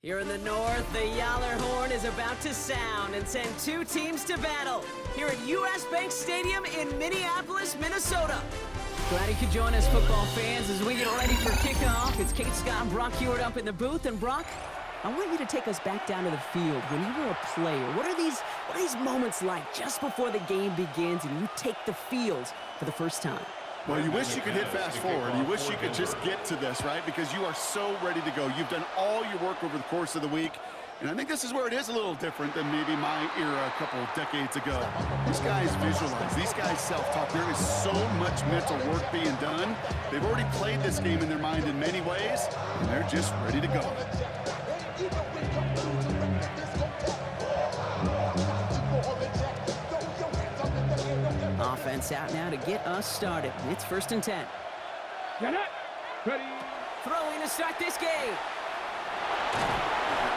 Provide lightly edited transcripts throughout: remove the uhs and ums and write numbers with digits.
Here in the north, the Yaller horn is about to sound and send two teams to battle here at US Bank Stadium in Minneapolis, Minnesota. Glad you could join us, football fans, as we get ready for kickoff. It's Kate Scott and Brock Hewitt up in the booth. And Brock, I want you to take us back down to the field. When you were a player, what are these moments like just before the game begins and you take the field for the first time? Well, you wish you could hit fast forward. You wish you could just get to this, right? Because you are so ready to go. You've done all your work over the course of the week. And I think this is where it is a little different than maybe my era a couple of decades ago. These guys visualize. These guys self-talk. There is so much mental work being done. They've already played this game in their mind in many ways, and they're just ready to go. Offense out now to get us started. It's 1st and 10. Ready. Throwing to start this game.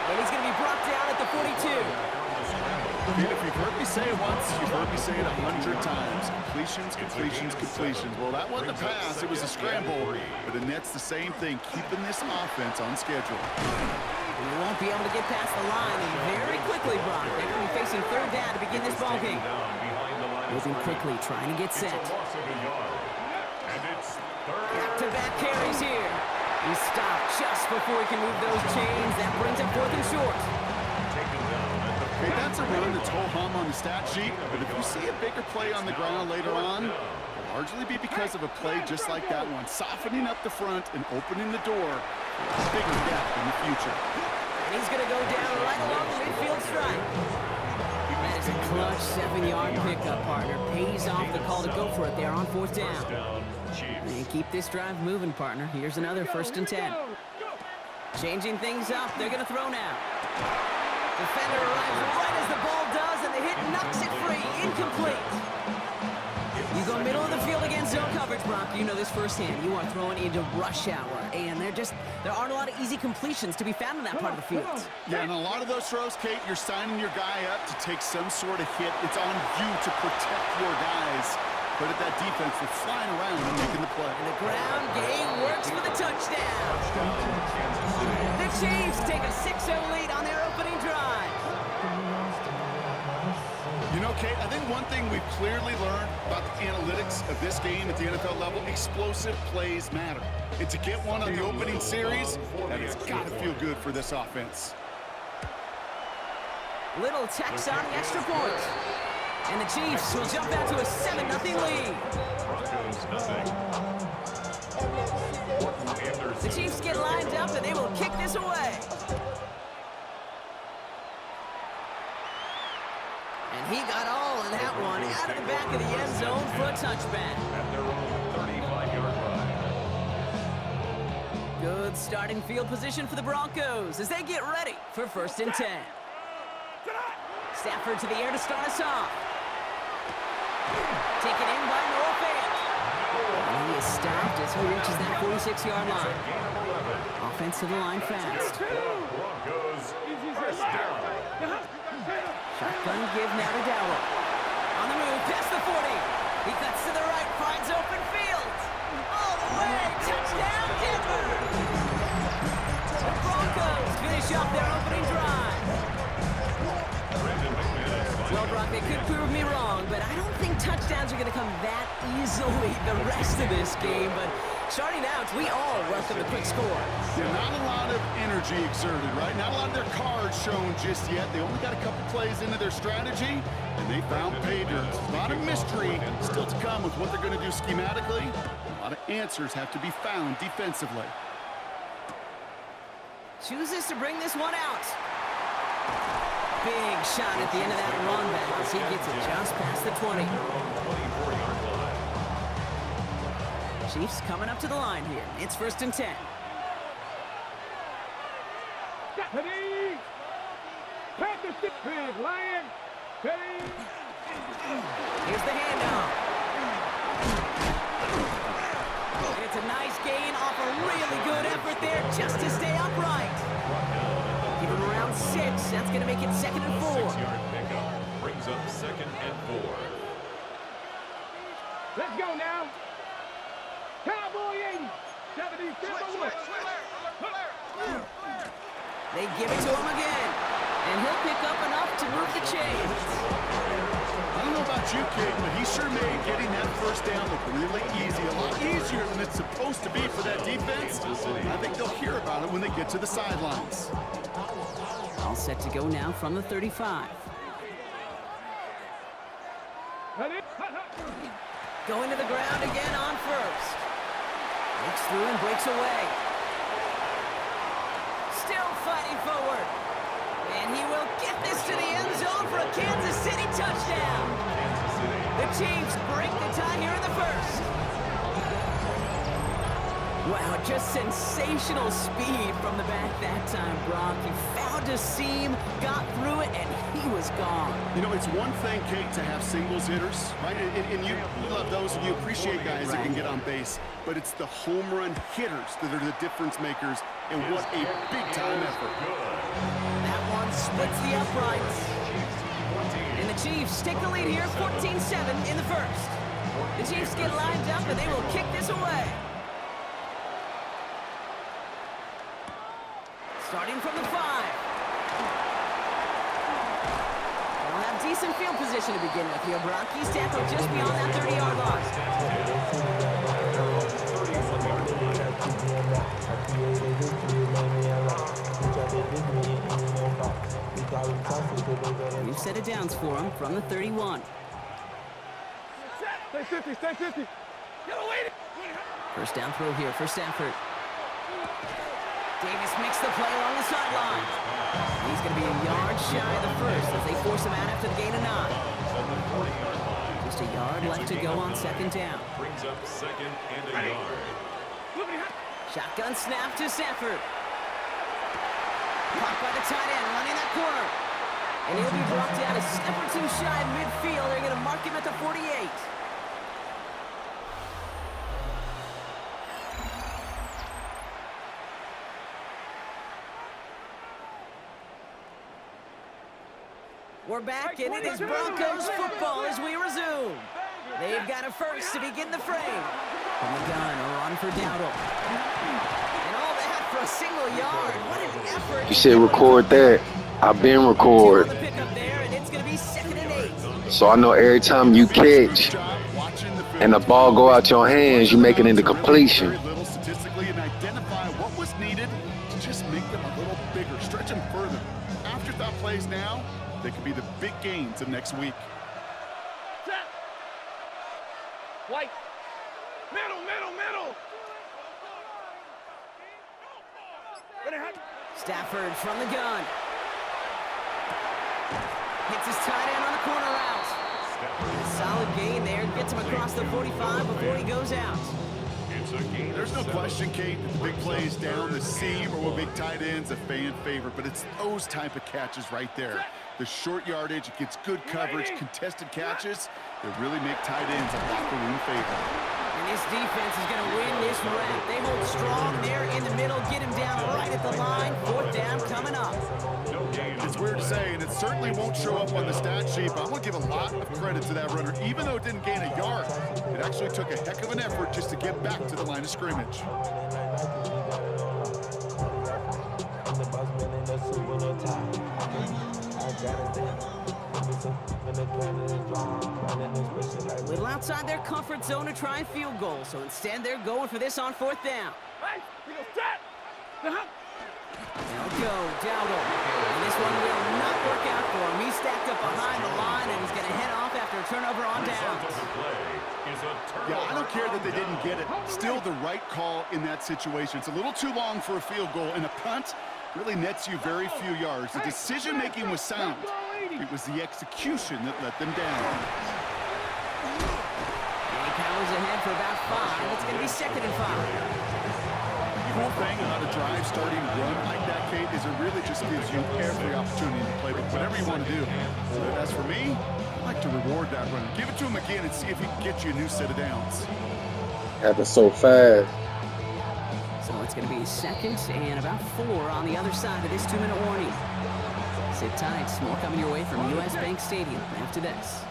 And he's going to be brought down at the 42. And if you've heard me say it once, you've heard me say it 100 times. Completions. Well, that wasn't a pass. It was a scramble. But the Nets the same thing, keeping this offense on schedule. And he won't be able to get past the line. And very quickly, Brock, they're going to be facing 3rd down to begin this ball game. Moving quickly, trying to get set. Back-to-back carries here. He's stopped just before he can move those chains. That brings up 4th and short. Okay, that's a run that's ho-hum on the stat sheet, but if you see a bigger play on the ground later on, it'll largely be because of a play just like that one, softening up the front and opening the door for a bigger gap in the future. And he's going to go down right along the midfield stripe. That is a clutch 7-yard pickup, partner. Pays off the call to go for it there on 4th down. And keep this drive moving, partner. Here's another 1st and 10. Changing things up. They're going to throw now. Defender arrives right as the ball does, and the hit knocks it free. Incomplete. You go middle of the field against zone coverage, Brock. You know this firsthand. You are throwing into rush hour, and there aren't a lot of easy completions to be found in that part of the field. Yeah, and a lot of those throws, Kate, you're signing your guy up to take some sort of hit. It's on you to protect your guys. But at that defense, they're flying around and making the play. And the ground game works for the touchdown. The Chiefs take a 6-0 lead on their opening drive. You know, Kate, I think one thing we've clearly learned about the analytics of this game at the NFL level, explosive plays matter. And to get one on the opening series, that has got to feel good for this offense. Little text on the extra point. And the Chiefs will jump out to a 7-0 lead. The Chiefs get lined up and they will kick this away. And he got all of that one out of the back of the end zone for a touchback. At their own 35-yard line. Good starting field position for the Broncos as they get ready for 1st and 10. Stafford to the air to start us off. Taken in by Noah Fant. And he is stopped as he reaches that 46-yard line. Offense to the line fast. Shotgun give now to Dowell. On the move, past the 40. He cuts to the right, finds open field. All the way, touchdown Denver. The Broncos finish off their opening drive. Well, Brock, they could prove me wrong, but I don't think touchdowns are going to come that easily the rest of this game. But starting out, we all welcome the quick score. Yeah, not a lot of energy exerted, right? Not a lot of their cards shown just yet. They only got a couple plays into their strategy, and they found pay dirt. A lot of mystery still to come with what they're going to do schematically. A lot of answers have to be found defensively. Chooses to bring this one out. Big shot at the end of that run back as he gets it just past the 20. Chiefs coming up to the line here. It's 1st and 10. Ready. Pass the stick, big lion. Ready. Here's the handoff. It's a nice gain off a really good effort there just to stay upright. Give him around 6. That's going to make it 2nd and 4. 6-yard pickup brings up 2nd and 4. Let's go now. Cowboy 80. 70. They give it to him again. And he'll pick up enough to move the chains. I don't know about you, kid, but he sure made getting that first down look really easy. A lot easier than it's supposed to be for that defense. I think they'll hear about it when they get to the sidelines. All set to go now from the 35. Going to the ground again on first. Breaks through and breaks away. Still fighting forward. And he will get this to the end zone for a Kansas City touchdown. The Chiefs break the tie here in the first. Wow, just sensational speed from the back that time, Brock. He found a seam, got through it, and he was gone. You know, it's one thing, Kate, to have singles hitters, right? And you love those, and you appreciate guys that can get on base. But it's the home run hitters that are the difference makers, and what a big-time effort. That one splits the uprights. And the Chiefs take the lead here, 14-7 in the first. The Chiefs get lined up, and they will kick this away. Starting from the 5. They'll have decent field position to begin with here, Brock. He's tackled just beyond that 30-yard line. New set of downs for him from the 31. Stay 50, stay 50. First down throw here for Stafford. Davis makes the play along the sideline. He's going to be a yard shy of the first as they force him out after the gain of 9. Just a yard left to go on second down. Brings up second and a yard. Shotgun snap to Stafford. Caught by the tight end, running that corner. And he'll be brought down a step or two shy of midfield. They're going to mark him at the 48. We're back, and it is Broncos football as we resume. They've got a first to begin the frame. From the gun, a run for Dowdle. And all that for a single yard. What an effort. You said record that. I've been record. So I know every time you catch and the ball go out your hands, you make it into completion. Very little statistically and identify what was needed to just make them a little bigger, stretch them further. Afterthought plays now. They could be the big gains of next week. Set. White. Middle. Stafford from the gun. Hits his tight end on the corner route. Solid gain there. Gets him across the 45 before he goes out. There's no question, Kate, that the big plays down the seam or with big tight ends a fan favorite, but it's those type of catches right there. The short yardage, it gets good coverage, contested catches that really make tight ends a locker room favorite. And this defense is going to win this round. They hold strong there in the middle, get him down right at the line. Fourth down coming up. It's weird to say, and it certainly won't show up on the stat sheet, but I'm going to give a lot of credit to that runner. Even though it didn't gain a yard, it actually took a heck of an effort just to get back to the line of scrimmage. A little outside their comfort zone to try and field goal, so instead they're going for this on fourth down. They'll go, Dowdle. And this one will not work out for him. He's stacked up behind the line, and he's going to head off after a turnover on downs. Yeah, I don't care that they didn't get it. Still the right call in that situation. It's a little too long for a field goal, and a punt really nets you very few yards. The decision-making was sound. It was the execution that let them down. And he powers ahead for about 5. It's going to be second and 5. The cool thing about a drive starting run like that, Kate, is it really just gives you every opportunity to play with whatever you want to do. As for me, I like to reward that runner. Give it to him again and see if he can get you a new set of downs. Happened so fast. So it's going to be second and about 4 on the other side of this 2-minute warning. Sit tight. More coming your way from U.S. Bank Stadium after this.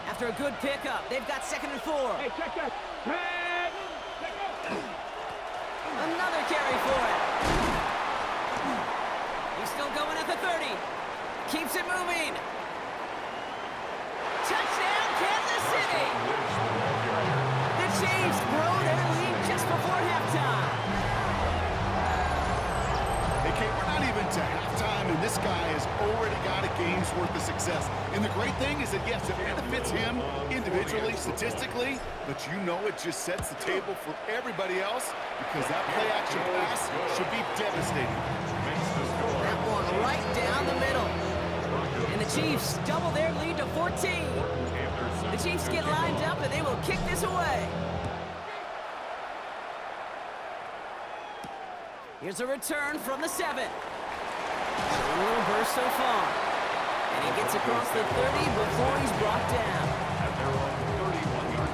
After a good pickup, they've got second and 4. Hey, check that. Hey, check out. Another carry for it. He's still going at the 30. Keeps it moving. Touchdown, Kansas City. The Chiefs grow their lead just before halftime. Okay, we're not even to halftime, and this guy has already got a game's worth of success. And the great thing is that, yes, it benefits him individually, statistically, but you know it just sets the table for everybody else because that play-action pass should be devastating. That one right down the middle. And the Chiefs double their lead to 14. The Chiefs get lined up, and they will kick this away. Here's a return from the 7. A little burst so far. And he gets across the 30 before he's brought down. At their own 31-yard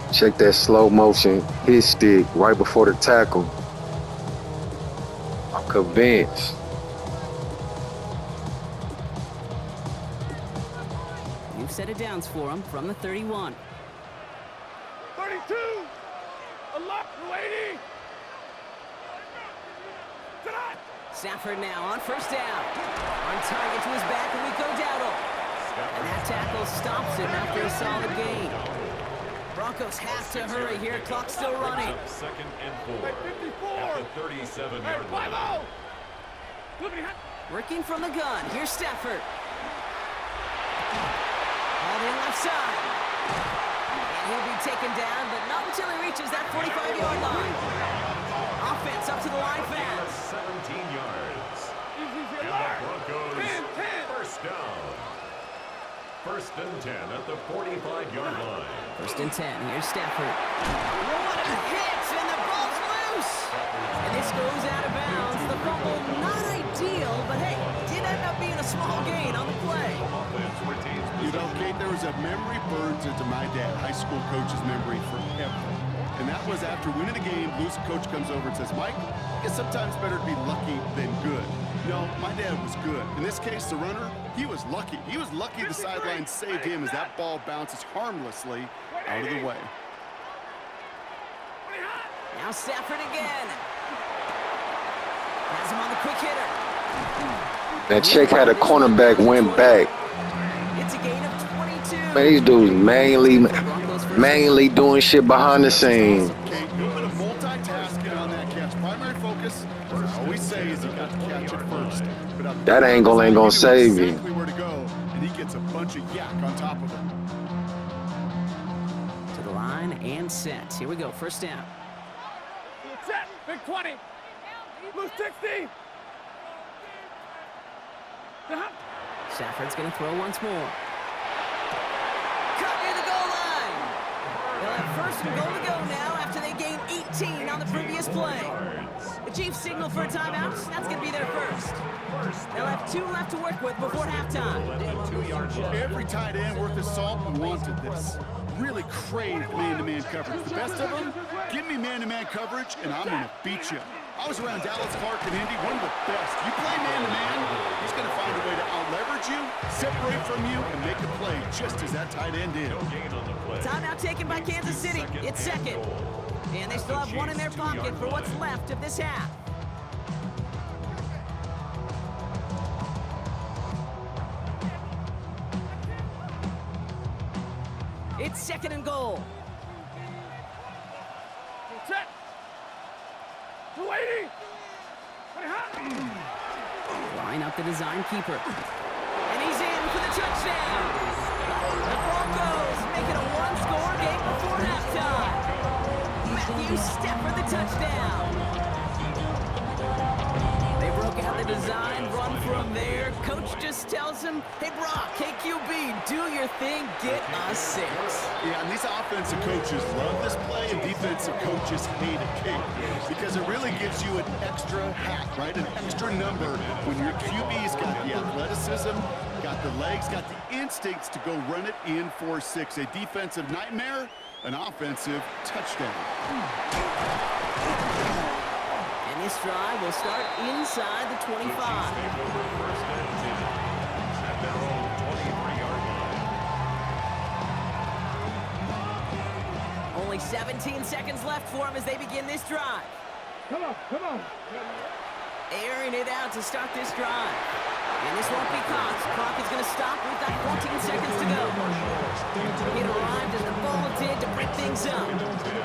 line. Check that slow motion hit stick right before the tackle. I'm convinced. New set of downs for him from the 31. 32. A lot. 80. Tonight. Stafford now on first down. On target to his back, and we go Dowdle. And that tackle stops him after a solid gain. Broncos have to hurry here. Clock still running. Second and 4. At the 37-yard line. Working from the gun. Here's Stafford. All the left side. And he'll be taken down, but not until he reaches that 45-yard line. Offense up to the line fast. 17 yards. And the Broncos first down. First and 10 at the 45-yard line. First and 10. Here's Stafford. What a hit, and the ball's loose. And this goes out of bounds. The fumble not ideal, but hey, did end up being a small gain on the play. You know, Kate, there was a memory burned into my dad, high school coach's memory forever. And that was after winning a game, Blues coach comes over and says, Mike, it's sometimes better to be lucky than good. No, my dad was good. In this case, the runner, he was lucky. He was lucky the sideline saved him as that ball bounces harmlessly out of the way. Now Stafford again. Has him on the quick hitter. That check had a cornerback went back. It's a gain of 22. Man, these dudes mainly doing shit behind the scenes. Okay, a little bit of multitasking on that catch. Primary focus, as I always say, is you got to catch it first. But That angle ain't gonna save you. Exactly where to go, and he gets a bunch of yak on top of him. To the line and set. Here we go. First down. Set. Big 20. Blue 60. Stafford's going to throw once more. Cut near the goal line. They'll have first and goal to go now after they gained 18 on the previous play. The Chiefs signal for a timeout. That's going to be their first. They'll have 2 left to work with before halftime. Every tight end worth his salt wanted this. Really craved man-to-man coverage. The best of them, give me man-to-man coverage, and I'm going to beat you. I was around Dallas, Clark, and Indy, one of the best. You play man-to-man, he's going to find a way to out-leverage you, separate from you, and make a play, just as that tight end did. Timeout taken by Kansas City. It's second. And they still have 1 in their pocket for what's left of this half. It's second and goal. Set. 280. Line up the design keeper. And he's in for the touchdown. The Broncos make it a 1-score game before halftime. Matthew Stafford the touchdown. They broke out the design, run from there. Coach just tells him, hey, Brock, hey, QB, do your thing, get us 6. Yeah, and these offensive coaches love this play, and defensive coaches hate it, Kate, because it really gives you an extra hack, right? An extra number when your QB's got the athleticism, got the legs, got the instincts to go run it in for 6. A defensive nightmare, an offensive touchdown. And this drive will start inside the 25. Only Only 17 seconds left for him as they begin this drive. Come on. Airing it out to start this drive. And this won't be caught. Clock is going to stop. We've got 14 seconds to go. It arrived as the ball did to break things up.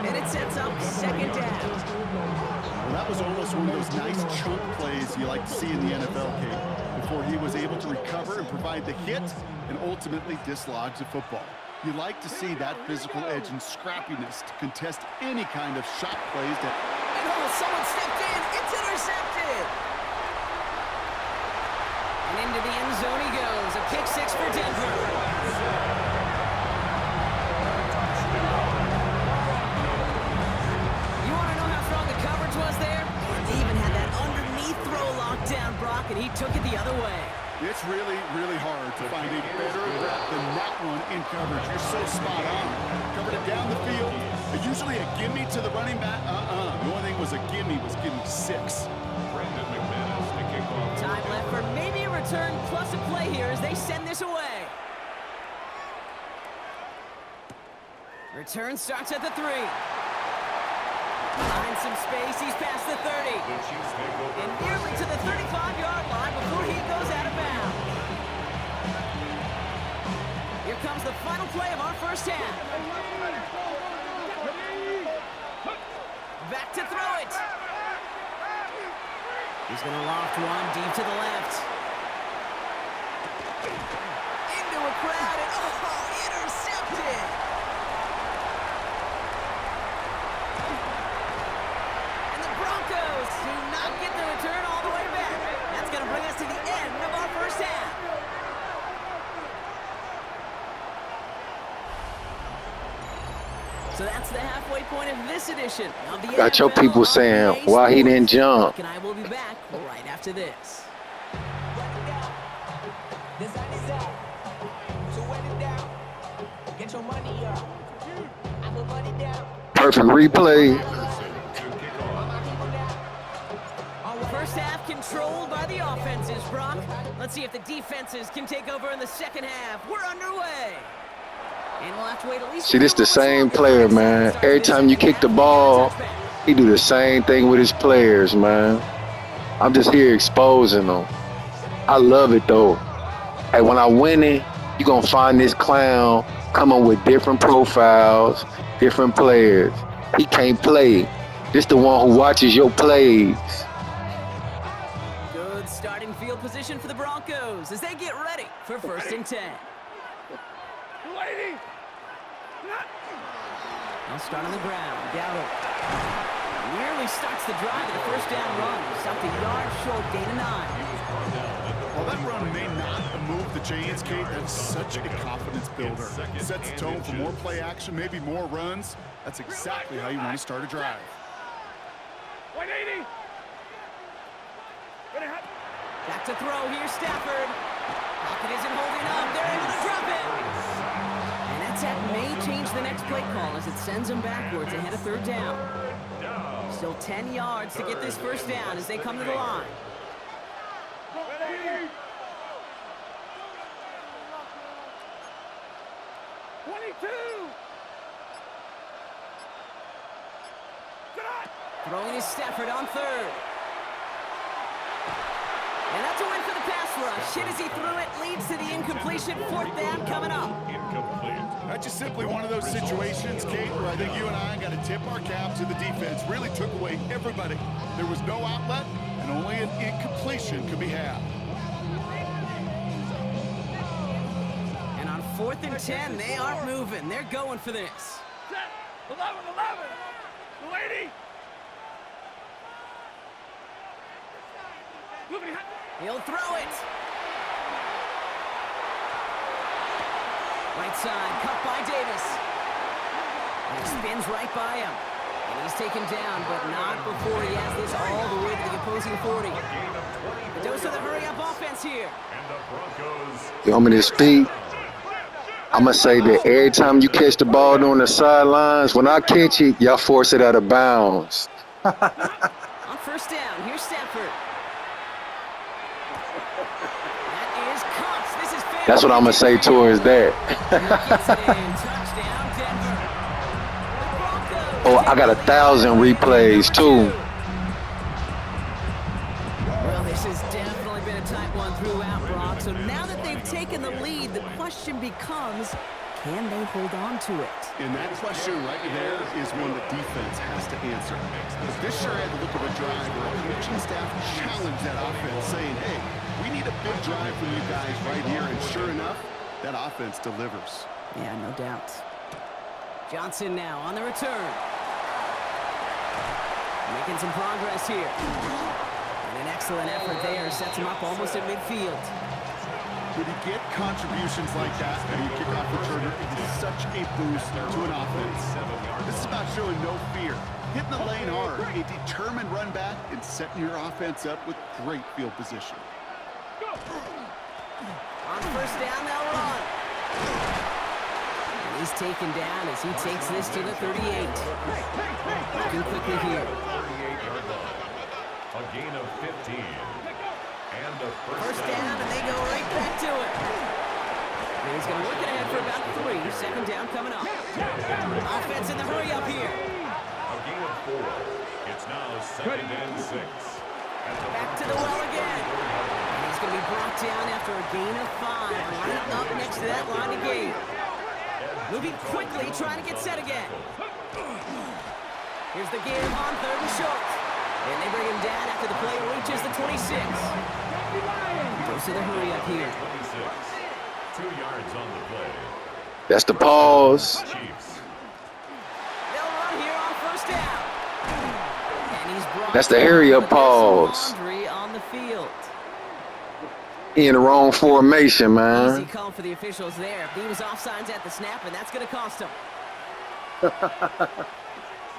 And it sets up second down. Well, that was almost one of those nice chunk plays you like to see in the NFL, Kate, before he was able to recover and provide the hit and ultimately dislodge the football. You like to see that physical edge and scrappiness to contest any kind of shot plays that... And someone stepped in. It's intercepted. And into the end zone he goes. A pick six for Denver. You want to know how strong the coverage was there? They even had that underneath throw locked down, Brock, and he took it the other way. It's really, really hard to find a better rep than that one in coverage. You're so spot on. Covered it down the field. Usually a gimme to the running back. The only thing was a gimme was gimme 6. Time left for maybe a return plus a play here as they send this away. Return starts at the 3. Finds some space. He's past the 30. And nearly to the 35-yard line before he goes out of bounds. Here comes the final play of our first half. Back to throw it. He's going to loft one deep to the left. Into a crowd and intercepted. And the Broncos do not get the return all the way back. That's going to bring us to the end of our first half. So that's the halfway point of this edition of the Got your NFL people on saying EA why he didn't Sports. jump. And I will be back right after this. The sun is up, so wet it down. Get your money up. I put money down. Perfect replay. First half controlled by the offenses, Brock. Let's see if the defenses can take over in the second half. We're underway. And we'll have to wait at least. See, this the same player, man. Every time you kick the ball, he do the same thing with his players, man. I'm just here exposing them. I love it, though. Hey, when I win it, you're going to find this clown coming with different profiles, different players. He can't play. This the one who watches your plays. Good starting field position for the Broncos as they get ready for 1st and 10. They'll start on the ground. Dowdle nearly starts the drive with a first down run. Stopped a yard short, gain of 9. While that run may not move the chains, Kate, that's such a confidence builder. It sets the tone for more play action, maybe more runs. That's exactly how you want to start a drive. 180. Back to throw here, Stafford. Pocket isn't holding up. They're able to drop it. And that sack may change the next play call as it sends them backwards ahead of 3rd down. Still 10 yards to get this first down as they come to the line. Throwing is Stafford on 3rd. And that's a win for the pass rush. Hit as he threw it, leads to the incompletion. 4th down coming up. Incomplete. That's just simply one of those situations, Kate, where I think you and I got to tip our cap to the defense. Really took away everybody. There was no outlet, and only an incompletion could be had. And on 4th and 10, they aren't moving. They're going for this. 11. Lady. He'll throw it. Right side, cut by Davis. And he spins right by him. And he's taken down, but not before he has this all the way to the opposing 40. A dose of the hurry-up offense here. And the Broncos. You want me to speak? I'm going to say that every time you catch the ball on the sidelines, when I catch it, y'all force it out of bounds. On 1st down, here's Stafford. That is Cox. This is fair. That's what I'm going to say towards that. Gets it in. Touchdown, Denver. The Oh, I got 1,000 replays too. Well, this has definitely been a tight one throughout, Brock. So now that they've taken the lead, the question becomes, can they hold on to it? And that question right there is one the defense has to answer. Because this sure had the look of a drive where a coaching staff challenged that offense, saying, hey, we need a big drive from you guys right here. And sure enough, that offense delivers. Yeah, no doubt. Johnson now on the return. Making some progress here. And an excellent effort there sets him up almost at midfield. When you get contributions like that and you kick off returner, it is such a boost to an offense. This is about showing no fear, hitting the lane hard, a determined run back, and setting your offense up with great field position. On first down, they'll run. And he's taken down as he takes this to the 38. Looking quickly here. A gain of 15. And a First down, and they go right back to it. And he's going to work it ahead for about 3. Second down coming up. Offense in the hurry up here. A gain of 4. It's now 2nd and 6. Back to the well again. And he's going to be brought down after a gain of 5. Right up next to that line of gain. Moving quickly, trying to get set again. Here's the give on 3rd and short. And they bring him down after the play reaches the 26. Goes to the hurry up here. 2 yards on the play. That's the pause. Chiefs. They'll run here on first down. And he's brought That's the down hurry up with pause. laundry on the field. He in the wrong formation, Easy man. call for the officials there. He was offsides at the snap, and that's going to cost him.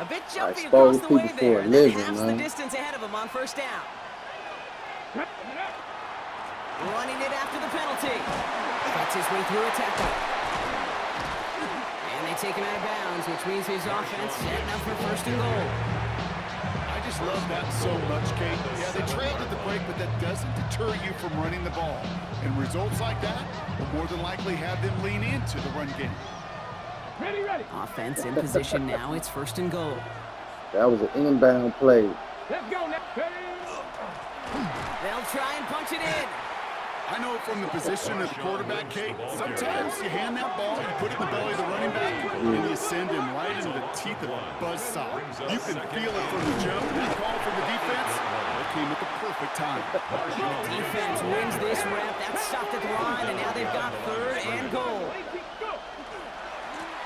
A bit jumpy across the way there. And that halves the distance ahead of him on first down. Running it after the penalty. Cuts his way through a tackle. And they take him out of bounds, which means his offense setting up for first and goal. I just love that so much, Kate. Yeah, they trailed at the break, but that doesn't deter you from running the ball. And results like that will more than likely have them lean into the run game. Ready, ready. Offense in position now. It's first and goal. That was an inbound play. Let's go now. They'll try and punch it in. I know from the position of the quarterback, Kate, sometimes you hand that ball, you put it in the belly of the running back, and you send him right into the teeth of a buzzsaw. You can feel it from the jump. That call from the defense, it came at the perfect time. Defense wins this rep. That's stopped at the line, and now they've got 3rd and goal.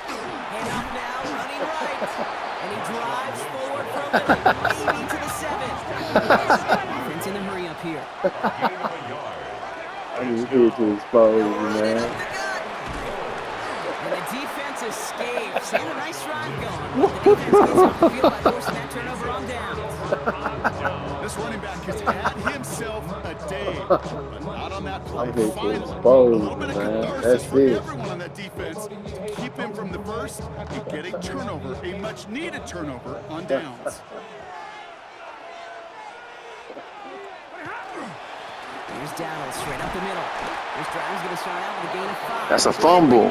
Hand off now, running right. And he drives forward from the maybe to the 7. Defense in the hurry up here. I'm just here to expose you, Running man. up the gut. And the defense escapes. They had a nice drive going. The defense gets off the field by forcing that turnover on downs. This running back has had himself a day, but not on that play. I'm here to Finally, a expose little bit of you, man. catharsis That's for it. everyone on that defense to keep him from the first and get a turnover, a much-needed turnover on downs. Here's Dowdle straight up the middle. This drive's going to start out with a gain of 5. That's a fumble.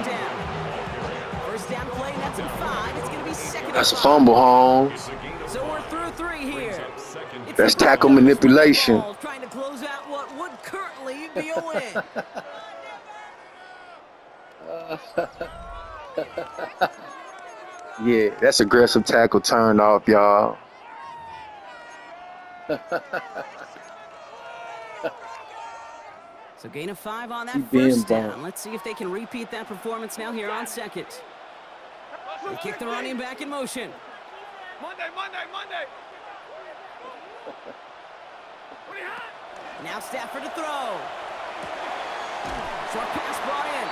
First down play, that's in 5. It's going to be second That's a and 5. fumble, Holmes. So we're through 3 here. It's That's the tackle Broncos manipulation. trying to close out what would currently be a win. Yeah, that's aggressive tackle turned off, y'all. So gain of 5 on that Keep being first down. bumped. Let's see if they can repeat that performance now here on second. They kick the running back in motion. Monday. Now Stafford to throw. Short pass brought in.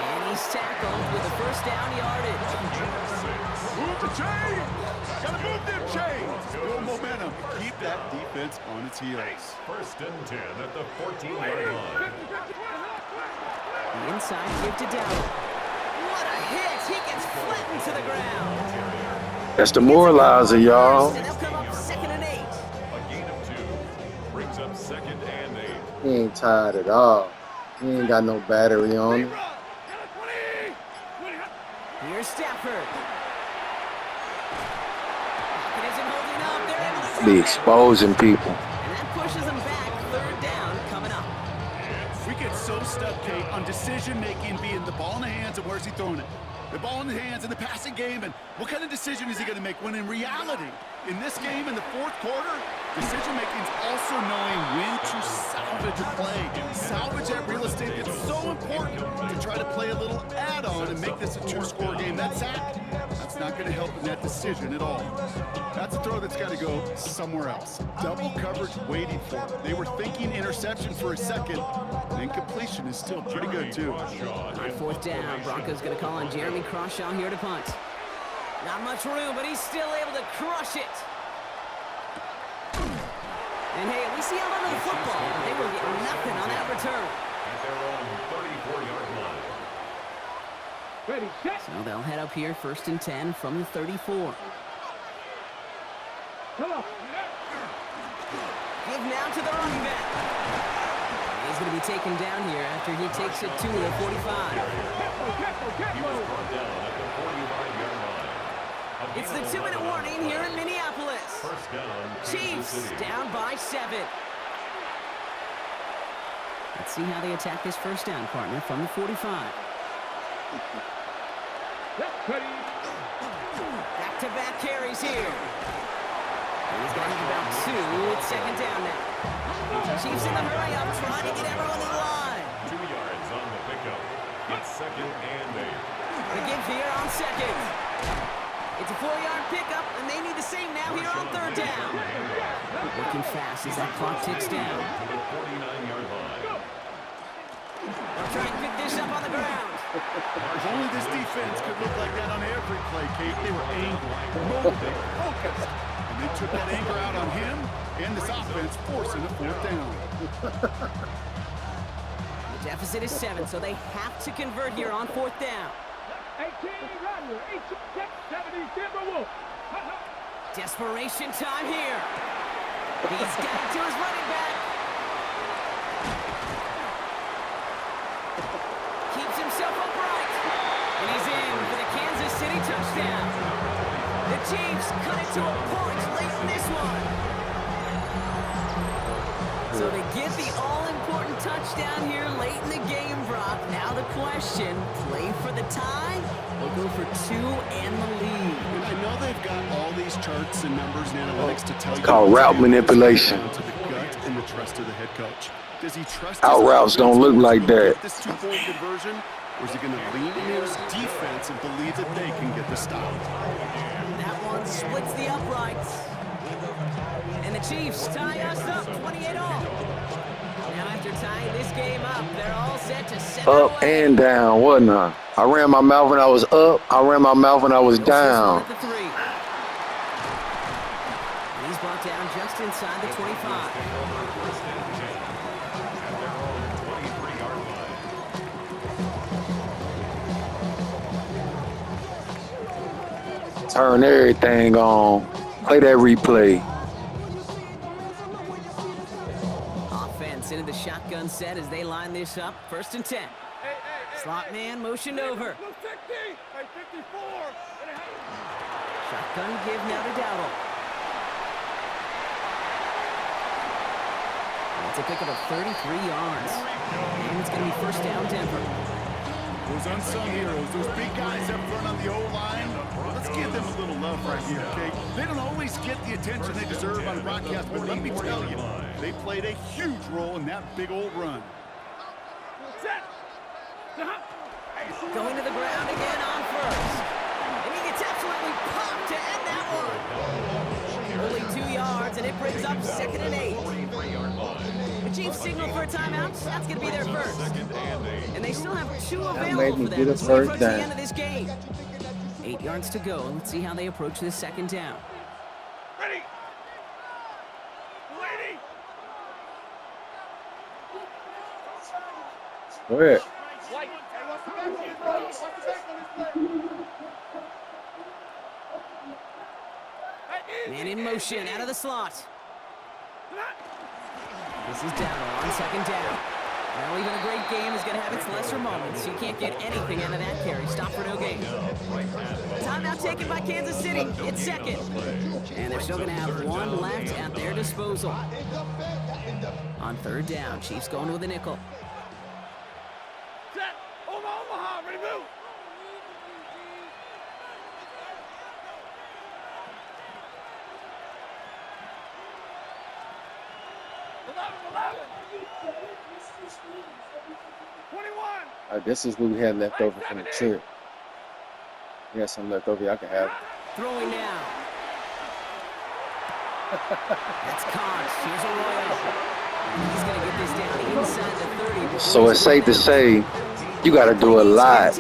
And he's tackled with a first down yardage. Move the chains! Gotta move them chains! Build momentum. Keep that defense on its heels. 1st and 10 at the 14-yard line. The inside give to Dowdle. What a hit! He gets flattened to the ground. That's the moralizer, y'all. And they'll come up 2nd and 8. A gain of 2 brings up 2nd and 8. He ain't tired at all. He ain't got no battery on him. Here's Stafford. It isn't holding up. They're able to Be run it. exposing people. And that pushes them back. Third down coming up. We get so stuck, Kate, on decision-making being the ball in the hands and where's he throwing it. The ball in the hands in the passing game, and what kind of decision is he going to make? When in reality, in this game, in the fourth quarter, decision-making is also knowing when to salvage a play. Salvage that real estate. It's so important to try to play a little add-on and make this a two-score game. That sack, that's not going to help in that decision at all. That's a throw that's got to go somewhere else. Double coverage waiting for it. They were thinking interception for a second. Incompletion is still pretty good, too. On fourth down, Broncos going to call on Jeremy Crawshaw here to punt. Not much room, but he's still able to crush it. And hey, at least he held onto the football. They will get nothing on that return. At their own 34-yard line. Ready, set. So they'll head up here, 1st and 10 from the 34. Come on. Give now to the running back. He's going to be taken down here after he takes it to the 45. He was brought down at the 45-yard line. It's the 2-minute warning here in Minneapolis. First down, Chiefs down by 7. Let's see how they attack this first down, partner, from the 45. Ready. Back-to-back carries here. And he's got about 2. It's 2nd down now. Chiefs in the hurry up, trying to get everyone to the line. 2 yards on the pickup. It's 2nd and 8. The give here on 2nd. It's a 4-yard pickup, and they need the same now here on 3rd down. Working fast as that clock ticks down. To the 49-yard line. They'll try and pick this up on the ground. If only this defense could look like that on every play, Kate. They were angry, motivated, focused. And they took that anger out on him and this offense, forcing a 4th down. The deficit is 7, so they have to convert here on 4th down. 18, Rodney. 18, 70, Timberwolf. Desperation time here. He's got it to his running back. Keeps himself upright. And he's in for the Kansas City touchdown. The Chiefs cut it to a point late in this one. So they get the all-important touchdown here late in the game, Brock. Now the question, play for the tie or go for 2 and the lead? And I know they've got all these charts and numbers and analytics to tell you. Called route manipulation. To the gut and the trust of the head coach. Does he trust Out his routes don't look like that. This 2-point conversion, or is he going to lean in his defense and believe that they can get the stop? That one splits the uprights. And the Chiefs tie us up 28 all. Now after tying this game up, they're all set to set Up and down, wasn't I? I ran my mouth when I was up. I ran my mouth when I was down. At the 3. And he's brought down just inside the 25. Turn everything on. Play that replay. Offense into the shotgun set as they line this up. 1st and 10. Slot man motioned over. Shotgun give now to Dowdle. It's a pickup of 33 yards. And it's going to be 1st down Denver. Those unsung heroes, those big guys up front on the O-line, let's give them a little love right here, okay? They don't always get the attention they deserve on broadcast, but let me tell you, they played a huge role in that big old run. Going to the ground again on 1st. And he gets absolutely popped to end that one. Only 2 yards, and it brings up 2nd and 8. The Chiefs signal for a timeout. That's going to be their first. And they still have 2 available for them as we approach the end of this game. 8 yards to go. Let's see how they approach this 2nd down. Ready. Lady. Go ahead. Man in motion, out of the slot. This is Dowdle on 2nd down. Well, even a great game is going to have its lesser moments. You can't get anything out of that carry. Stop for no gain. Timeout taken by Kansas City. It's second. And they're still going to have one left at their disposal. On third down, Chiefs going with a nickel. Set. Omaha, ready to move. 21. This is what we had left over from the trip. We got some left over. I can have it. Throwing now. That's Cox. Here's a Royal. He's going to get this down inside the 30. So it's safe to say you got to do a lot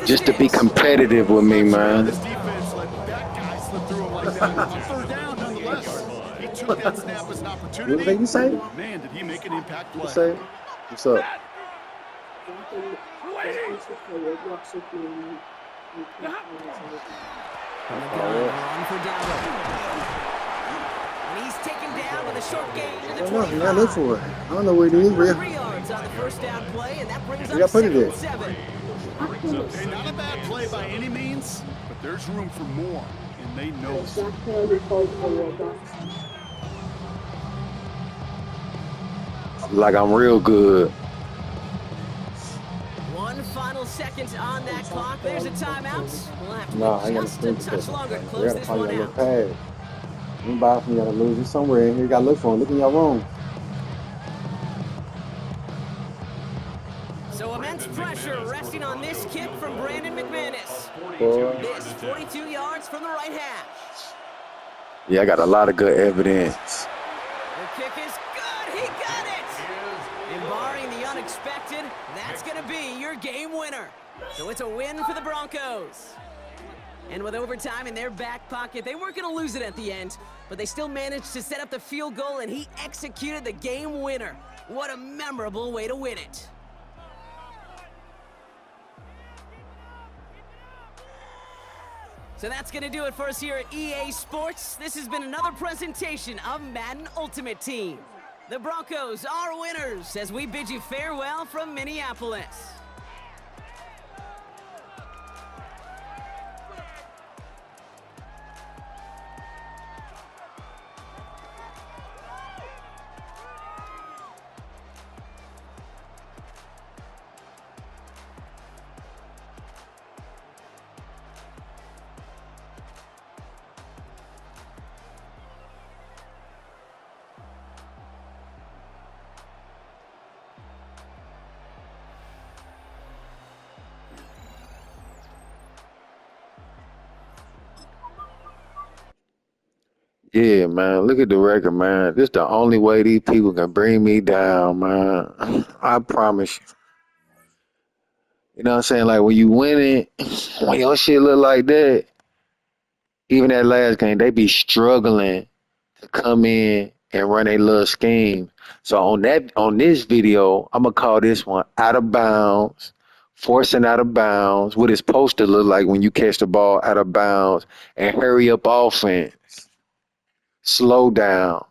just to be competitive with me, man. This defense let that guy slip through him like that. On third down, nonetheless. He took that snap as an opportunity. What you say? Man, did he make an impact play. You say? What's up? Run for Dowdle. And he's taken down with a short gain to the 25. I look for it. I don't know where it is, real. 3 yards on the first down play, and that brings You up gotta put it second in. and 7. Okay, not a bad play by any means, but there's room for more, and they know it. Like I'm real good. One final second on that clock. There's a timeout. We'll have to No, wait I gotta just a sprint touch this. longer to I close gotta this find one that little out. pad. Anybody from you gotta lose it somewhere in here. You gotta look for him. Look in your room. So immense pressure resting on this kick from Brandon McManus. Boy. This 42 yards from the right hash. Yeah, I got a lot of good evidence. The kick is good. He got it. And barring the unexpected, that's going to be your game winner. So it's a win for the Broncos. And with overtime in their back pocket, they weren't going to lose it at the end, but they still managed to set up the field goal, and he executed the game winner. What a memorable way to win it. So that's going to do it for us here at EA Sports. This has been another presentation of Madden Ultimate Team. The Broncos are winners as we bid you farewell from Minneapolis. Yeah, man. Look at the record, man. This the only way these people can bring me down, man. I promise you. You know what I'm saying? Like when you win it, when your shit look like that, even that last game, they be struggling to come in and run a little scheme. So on this video, I'm gonna call this one out of bounds, forcing out of bounds. What it's supposed to look like when you catch the ball out of bounds, and hurry up offense. Slow down.